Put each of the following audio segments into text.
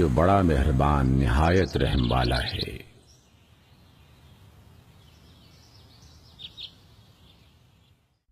جو بڑا مہربان نہایت رحم والا ہے۔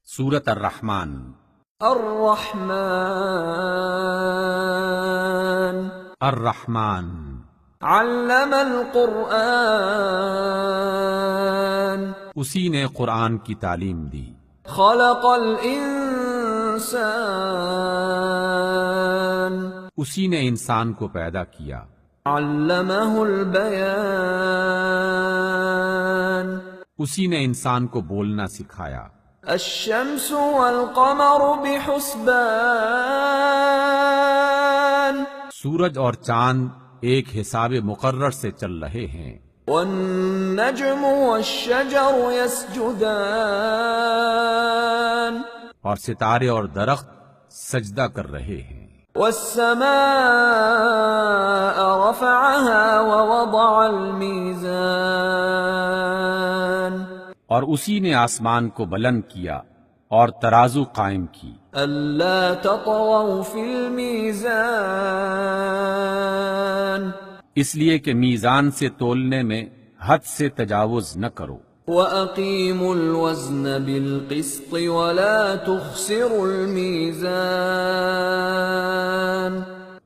سورۃ الرحمن۔ الرحمن الرحمن علم القرآن اسی نے قرآن کی تعلیم دی۔ خلق الانسان اسی نے انسان کو پیدا کیا۔ علمہ البیان اسی نے انسان کو بولنا سکھایا۔ الشمس والقمر بحسبان سورج اور چاند ایک حساب مقرر سے چل رہے ہیں۔ والنجم والشجر يسجدان اور ستارے اور درخت سجدہ کر رہے ہیں۔ والسماء رفعها ووضع الميزان اور اسی نے آسمان کو بلند کیا اور ترازو قائم کی۔ ألا تطغوا في الميزان اس لیے کہ میزان سے تولنے میں حد سے تجاوز نہ کرو۔ وَأَقِيمُوا الْوَزْنَ بِالْقِسْطِ وَلَا تُخْسِرُوا الْمِيزَانَ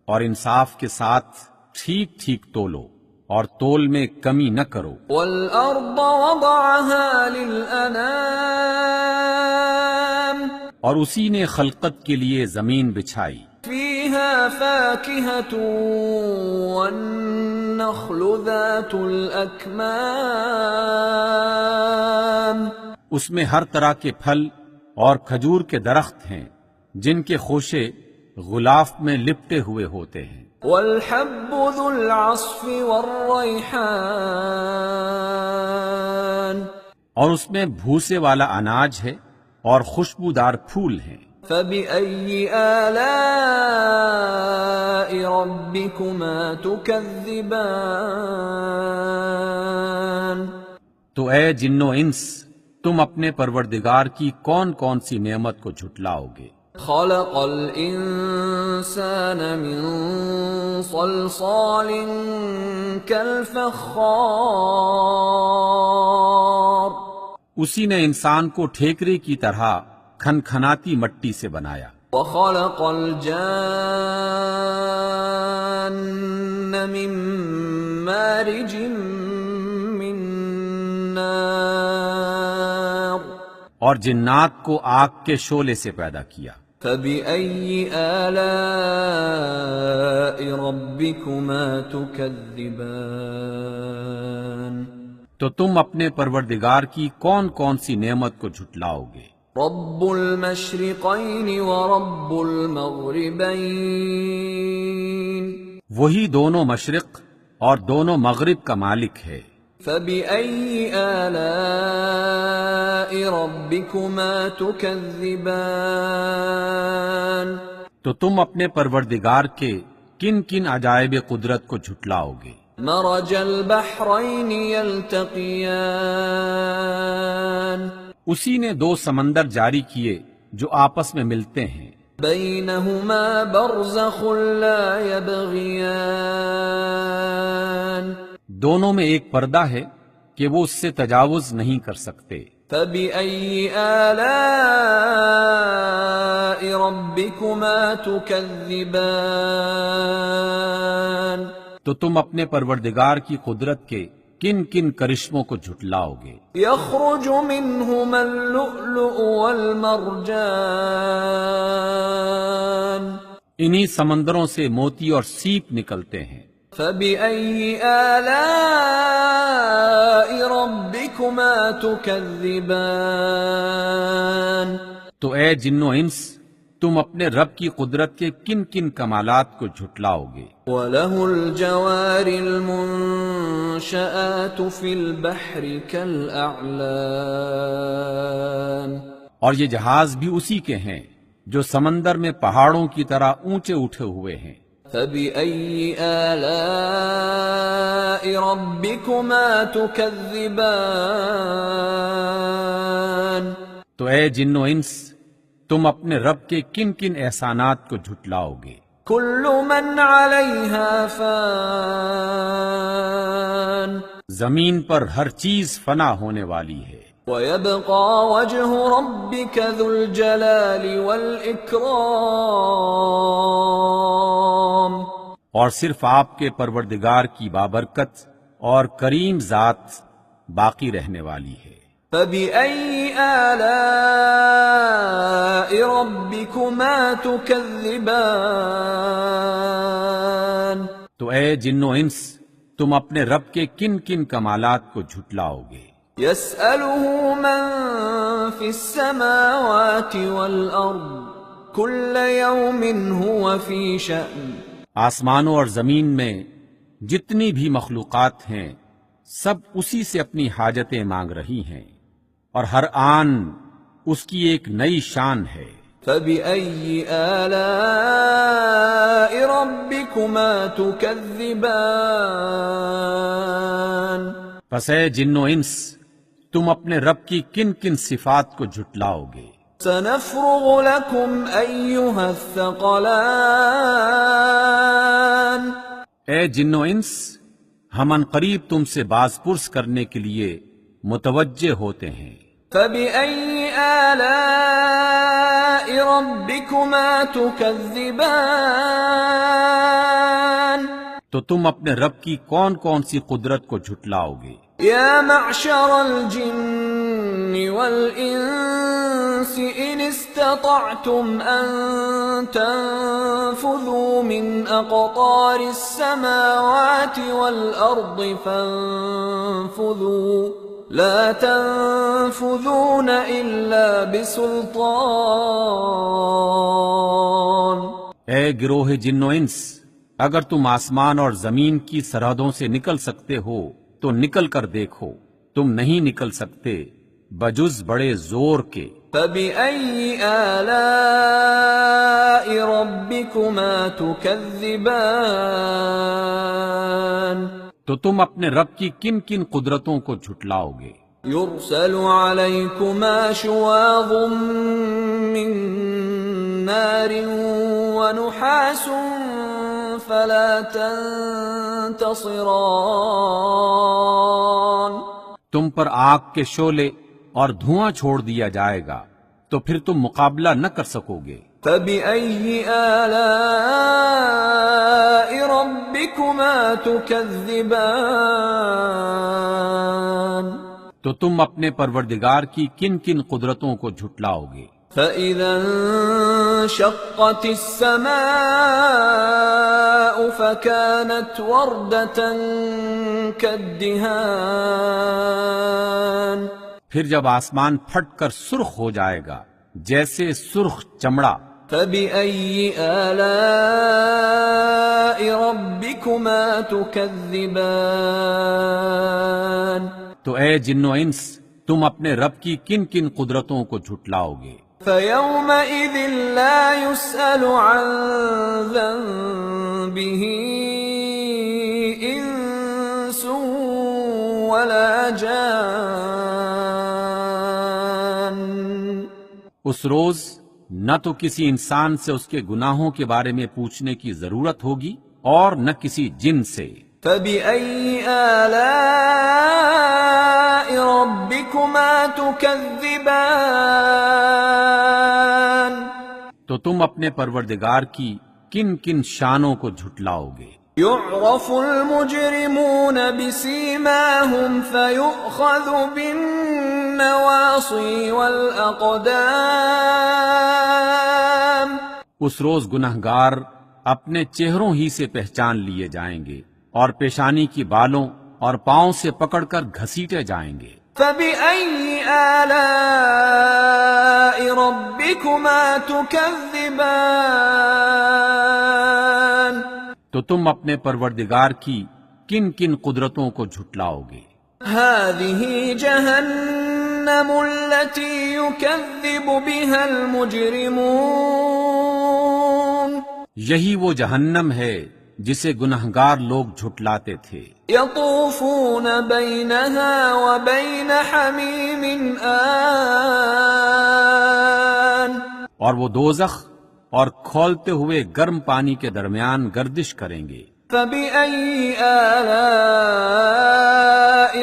اور انصاف کے ساتھ ٹھیک ٹھیک تولو اور تول میں کمی نہ کرو۔ وَالْأَرْضَ وَضَعَهَا لِلْأَنَامِ اور اسی نے خلقت کے لیے زمین بچھائی۔ فِيهَا فَاكِهَةٌ وَالنَّخْلُ ذَاتُ الْأَكْمَامِ اس میں ہر طرح کے پھل اور کھجور کے درخت ہیں جن کے خوشے غلاف میں لپٹے ہوئے ہوتے ہیں۔ وَالْحَبُّ ذُو الْعَصْفِ وَالرَّيْحَانِ اور اس میں بھوسے والا اناج ہے اور خوشبودار پھول ہیں۔ فَبِأَيِّ آلَاءِ رَبِّكُمَا تُكَذِّبَانِ تو اے جن و انس تم اپنے پروردگار کی کون کون سی نعمت کو جھٹلاؤ گے؟ خَلَقَ الْإِنسَانَ مِنْ صَلْصَالٍ كَالْفَخَّارِ اسی نے انسان کو ٹھیکرے کی طرح کھنکھناتی مٹی سے بنایا۔ وَخَلَقَ الْجَانَّ مِن مَّارِجٍ مِّن نَّارٍ اور جنات کو آگ کے شعلے سے پیدا کیا۔ فَبِأَيِّ آلَاءِ رَبِّكُمَا تُكَذِّبَانِ تو تم اپنے پروردگار کی کون کون سی نعمت کو جھٹلاؤ گے؟ رَبُّ الْمَشْرِقَيْنِ وَرَبُّ الْمَغْرِبَيْنِ وہی دونوں مشرق اور دونوں مغرب کا مالک ہے۔ فَبِأَيِّ آلَاءِ رَبِّكُمَا تُكَذِّبَانِ تو تم اپنے پروردگار کے کن کن عجائب قدرت کو جھٹلاؤ گے؟ مرج البحرین یلتقیان اسی نے دو سمندر جاری کیے جو آپس میں ملتے ہیں۔ بینہما برزخ لا یبغیان دونوں میں ایک پردہ ہے کہ وہ اس سے تجاوز نہیں کر سکتے۔ فَبِأَيِّ آلَاءِ رَبِّكُمَا تُكَذِّبَانِ تو تم اپنے پروردگار کی قدرت کے کن کن کرشموں کو جھٹلاؤ گے؟ يخرج منهما اللؤلؤ والمرجان انہی سمندروں سے موتی اور سیپ نکلتے ہیں۔ فَبِأَيِّ آلَاءِ رَبِّكُمَا تُكَذِّبَانِ تو اے جن و انس تم اپنے رب کی قدرت کے کن کن کمالات کو جھٹلاؤ گے؟ وَلَهُ الْجَوَارِ الْمُنشَآتُ فِي الْبَحْرِ كَالْأَعْلَامِ اور یہ جہاز بھی اسی کے ہیں جو سمندر میں پہاڑوں کی طرح اونچے اٹھے ہوئے ہیں۔ فَبِأَيِّ آلَاءِ رَبِّكُمَا تُكَذِّبَانِ تو اے جن و انس تم اپنے رب کے کن کن احسانات کو جھٹلاؤ گے؟ كل من عليها فان زمین پر ہر چیز فنا ہونے والی ہے، ويبقى وجه ربك ذو الجلال والإكرام اور صرف آپ کے پروردگار کی بابرکت اور کریم ذات باقی رہنے والی ہے۔ فبأي آلاء ربكما تكذبان تو اے جن و انس، تم اپنے رب کے کن کن کمالات کو جھٹلاؤ گے؟ يسأله من في السماوات والأرض كل يوم هو في شأن آسمانوں اور زمین میں جتنی بھی مخلوقات ہیں سب اسی سے اپنی حاجتیں مانگ رہی ہیں، اور ہر آن اس کی ایک نئی شان ہے۔ فبأي آلاء ربكما تكذبان پس اے جن و انس، تم اپنے رب کی کن کن صفات کو جھٹلاؤ گے؟ سنفرغ لكم أيها الثقلان اے جن و انس، ہم ان قریب تم سے باز پرس کرنے کے لیے متوجہ ہوتے ہیں۔ فبأي آلاء ربكما تكذبان تو تم اپنے رب کی کون کون سی قدرت کو جھٹلاؤ گے؟ يا معشر الجن والإنس إن استطعتم أن تنفذوا من أقطار السماوات والأرض فانفذوا لا تنفذون إلا بسلطان اے گروہ جن و انس، اگر تم آسمان اور زمین کی سرحدوں سے نکل سکتے ہو تو نکل کر دیکھو، تم نہیں نکل سکتے بجز بڑے زور کے۔ فبأي آلاء ربكما تكذبان تو تم اپنے رب کی کن کن قدرتوں کو جھٹلاؤ گے؟ يرسل عليكما شواظ من نار ونحاس فلا تنتصران تم پر آگ کے شعلے اور دھواں چھوڑ دیا جائے گا تو پھر تم مقابلہ نہ کر سکو گے۔ فبأي آلاء ربكما تكذبان تو تم اپنے پروردگار کی کن کن قدرتوں کو جھٹلاؤ گے؟ فإذا انشقت السماء فكانت وردة كالدهان پھر جب آسمان پھٹ کر سرخ ہو جائے گا جیسے سرخ چمڑا۔ فبأي آلاء ربكما تكذبان تو اے جن و انس، تم اپنے رب کی کن کن قدرتوں کو جھٹلاؤ گے؟ فيومئذ لا يسأل عن ذنبه إنس ولا جان اس روز نہ تو کسی انسان سے اس کے گناہوں کے بارے میں پوچھنے کی ضرورت ہوگی اور نہ کسی جن سے۔ فبأي آلاء ربكما تكذبان تو تم اپنے پروردگار کی کن کن شانوں کو جھٹلاؤ گے؟ يعرف المجرمون بسيماهم فيؤخذ بالنواصي والأقدام اس روز گنہگار اپنے چہروں ہی سے پہچان لیے جائیں گے اور پیشانی کی بالوں اور پاؤں سے پکڑ کر گھسیٹے جائیں گے۔ فبأي آلاء ربكما تكذبان تو تم اپنے پروردگار کی کن کن قدرتوں کو جھٹلاؤ گے؟ هذه جهنم التي يكذب بها المجرمون یہی وہ جہنم ہے جسے گنہگار لوگ جھٹلاتے تھے۔ يطوفون بينها وبين حميم آن اور وہ دوزخ اور کھولتے ہوئے گرم پانی کے درمیان گردش کریں گے۔ فَبِأَيِّ آلَاءِ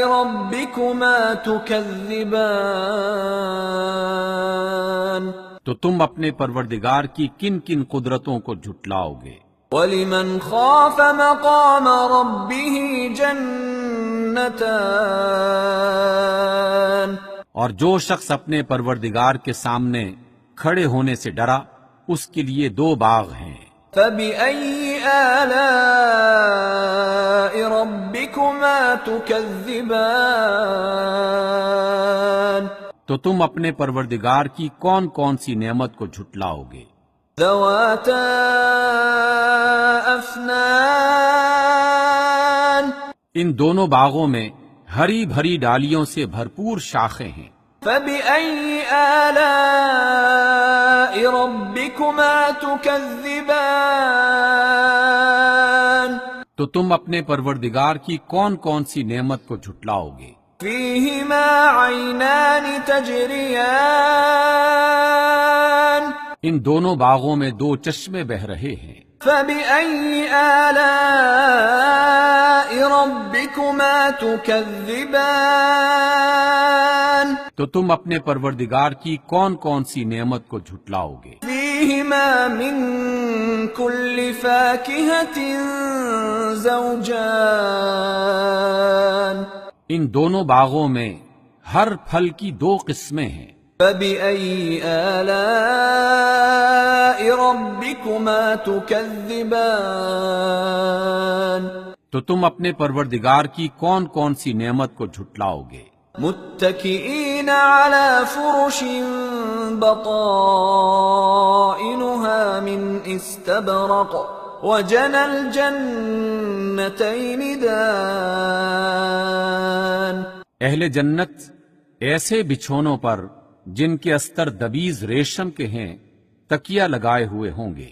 رَبِّكُمَا تُكَذِّبَانِ؟ تو تم اپنے پروردگار کی کن کن قدرتوں کو جھٹلاؤ گے؟ وَلِمَنْ خَافَ مَقَامَ رَبِّهِ جَنَّتَانِ، اور جو شخص اپنے پروردگار کے سامنے کھڑے ہونے سے ڈرا اس کے لیے 2 باغ ہیں۔ فَبِأَيِّ آلَاءِ رَبِّكُمَا تُكَذِّبَانِ؟ تو تم اپنے پروردگار کی کون کون سی نعمت کو جھٹلاؤ گے؟ ذَوَاتَا أَفْنَانٍ، ان دونوں باغوں میں ہری بھری ڈالیوں سے بھرپور شاخیں ہیں۔ فَبِأَيِّ آلَاءِ رَبِّكُمَا تُكَذِّبَانِ؟ تو تم اپنے پروردگار کی کون کون سی نعمت کو جھٹلاؤ گے؟ فِيهِمَا عَيْنَانِ تَجْرِيَانِ، ان دونوں باغوں میں 2 چشمے بہہ رہے ہیں۔ فَبِأَيِّ آلَاءِ رَبِّكُمَا تُكَذِّبَانِ؟ تو تم اپنے پروردگار کی کون کون سی نعمت کو جھٹلاؤ گے؟ فِيهِمَا مِن كُلِّ فَاكِهَةٍ زَوْجَانِ، ان دونوں باغوں میں ہر پھل کی 2 قسمیں ہیں۔ فَبِأَيِّ آلَاءِ رَبِّكُمَا تُكَذِّبَانِ؟ تو تم اپنے پروردگار کی کون کون سی نعمت کو جھٹلاؤ گے؟ متكئين على فرش بطائنها من استبرق وجنى الجنتين دان، اہل جنت ایسے بچھونوں پر جن کے استر دبیز ریشم کے ہیں تکیہ لگائے ہوئے ہوں گے،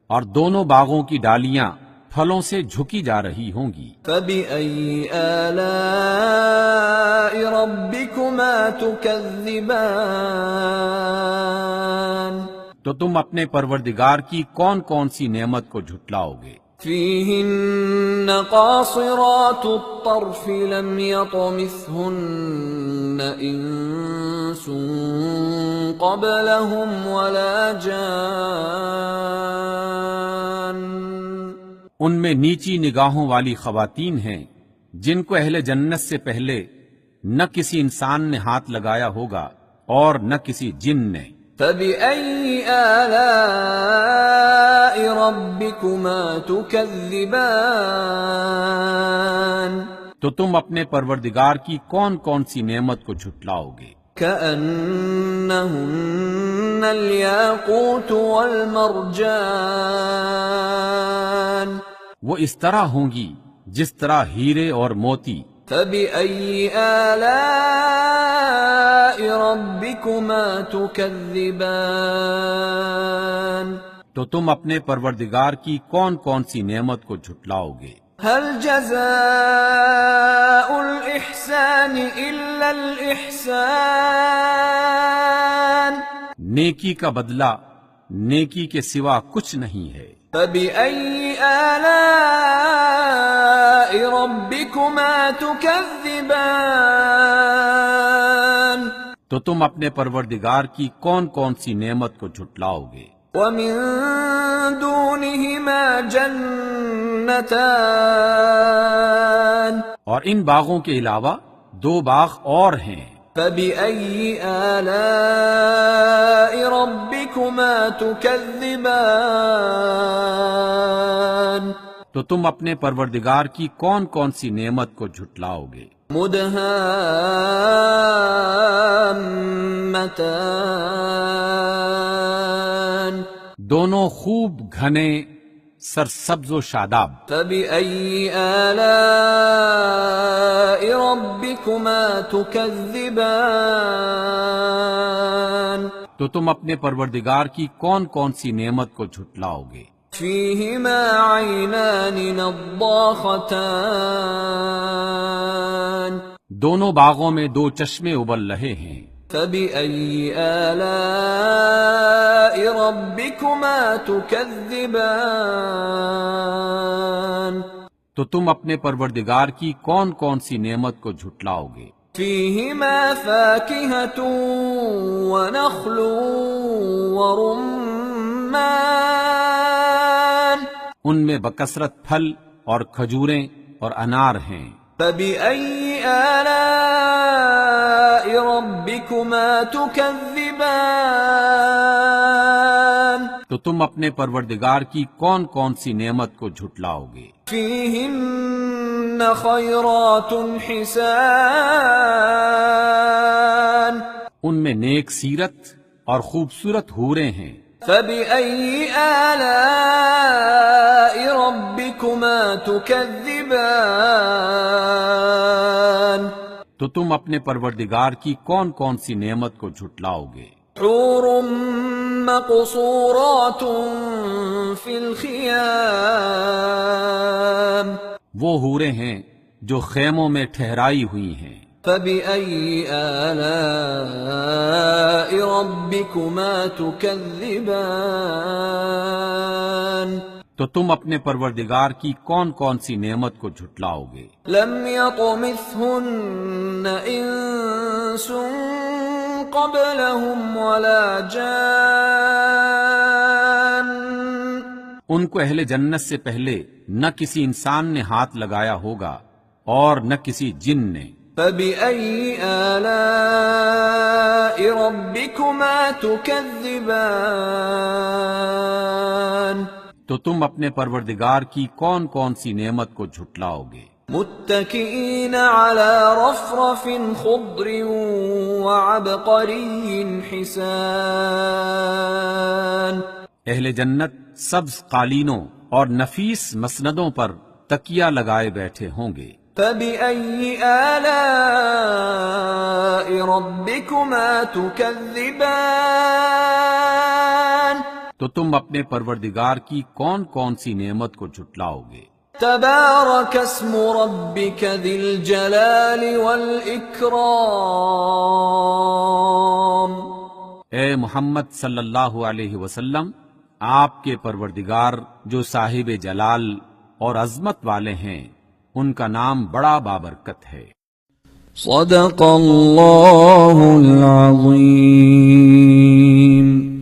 اور دونوں باغوں کی ڈالیاں پھلوں سے جھکی جا رہی ہوں گی۔ فَبِأَيِّ آلَاءِ رَبِّكُمَا تُكَذِّبَانِ؟ تو تم اپنے پروردگار کی کون کون سی نعمت کو جھٹلاؤ گے؟ فِيهِنَّ قَاصِرَاتُ الطَّرْفِ لَمْ يَطْمِثْهُنَّ إِنسٌ قَبْلَهُمْ وَلَا جَانٌّ، ان میں نیچی نگاہوں والی خواتین ہیں جن کو اہل جنت سے پہلے نہ کسی انسان نے ہاتھ لگایا ہوگا اور نہ کسی جن نے۔ فَبِأَيِّ آلَاءِ رَبِّكُمَا تُكَذِّبَانِ؟ تو تم اپنے پروردگار کی کون کون سی نعمت کو جھٹلاؤ گے؟ كَأَنَّهُنَّ الْيَاقُوتُ وَالْمَرْجَانُ، وہ اس طرح ہوں گی جس طرح ہیرے اور موتی۔ فَبِأَيِّ آلَاءِ رَبِّكُمَا تُكَذِّبَانِ؟ تو تم اپنے پروردگار کی کون کون سی نعمت کو جھٹلاؤ گے؟ هَلْ جَزَاءُ الْإِحْسَانِ إِلَّا الْإِحْسَانُ؟ نیکی کا بدلہ نیکی کے سوا کچھ نہیں ہے۔ فَبِأَيِّ آلَاءِ رَبِّكُمَا تُكَذِّبَانِ؟ تو تم اپنے پروردگار کی کون کون سی نعمت کو جھٹلاؤ گے؟ وَمِن دُونِهِمَا جَنَّتَانِ، اور ان باغوں کے علاوہ 2 باغ اور ہیں۔ فَبِأَيِّ آلَاءِ رَبِّكُمَا تُكَذِّبَانِ؟ تو تم اپنے پروردگار کی کون کون سی نعمت کو جھٹلاؤ گے؟ مُدْهَامَّتَانِ، دونوں خوب گھنے سرسبز و شاداب۔ فَبِأَيِّ آلَاءِ رَبِّكُمَا تُكَذِّبَانِ؟ تو تم اپنے پروردگار کی کون کون سی نعمت کو جھٹلاؤ گے؟ فِيهِمَا عَيْنَانِ نَضَّاخَتَانِ، دونوں باغوں میں 2 چشمے ابل رہے ہیں۔ فبأي آلاء ربكما تكذبان تو تم اپنے پروردگار کی کون کون سی نعمت کو جھٹلاؤ گے؟ فيهما فاكهة ونخل ورمان ان میں بکثرت پھل اور کھجوریں اور انار ہیں۔ فبأي آلاء ربكما تكذبان تو تم اپنے پروردگار کی کون کون سی نعمت کو جھٹلاؤ گے؟ فيهن خيرات حسان ان میں نیک سیرت اور خوبصورت حوریں ہیں۔ فبأي آلاء ربكما تكذبان تو تم اپنے پروردگار کی کون کون سی نعمت کو جھٹلاؤ گے؟ حور مقصورات في الخيام وہ حوریں ہیں جو خیموں میں ٹھہرائی ہوئی ہیں۔ فبأي آلاء ربكما تكذبان تو تم اپنے پروردگار کی کون کون سی نعمت کو جھٹلاؤ گے؟ لم يطمثهن انس قبلهم ولا جان ان کو اہل جنت سے پہلے نہ کسی انسان نے ہاتھ لگایا ہوگا اور نہ کسی جن نے۔ فبأي آلاء ربكما تكذبان تو تم اپنے پروردگار کی کون کون سی نعمت کو جھٹلاؤ گے؟ متكئين على رفرف خضر وعبقري حسان اہل جنت سبز قالینوں اور نفیس مسندوں پر تکیہ لگائے بیٹھے ہوں گے۔ فبأي آلاء ربكما تكذبان تو تم اپنے پروردگار کی کون کون سی نعمت کو جھٹلاؤ گے؟ تبارك اسم ربك ذي الجلال والإكرام اے محمد صلی اللہ علیہ وسلم، آپ کے پروردگار جو صاحب جلال اور عظمت والے ہیں، ان کا نام بڑا بابرکت ہے۔ صدق اللہ العظیم۔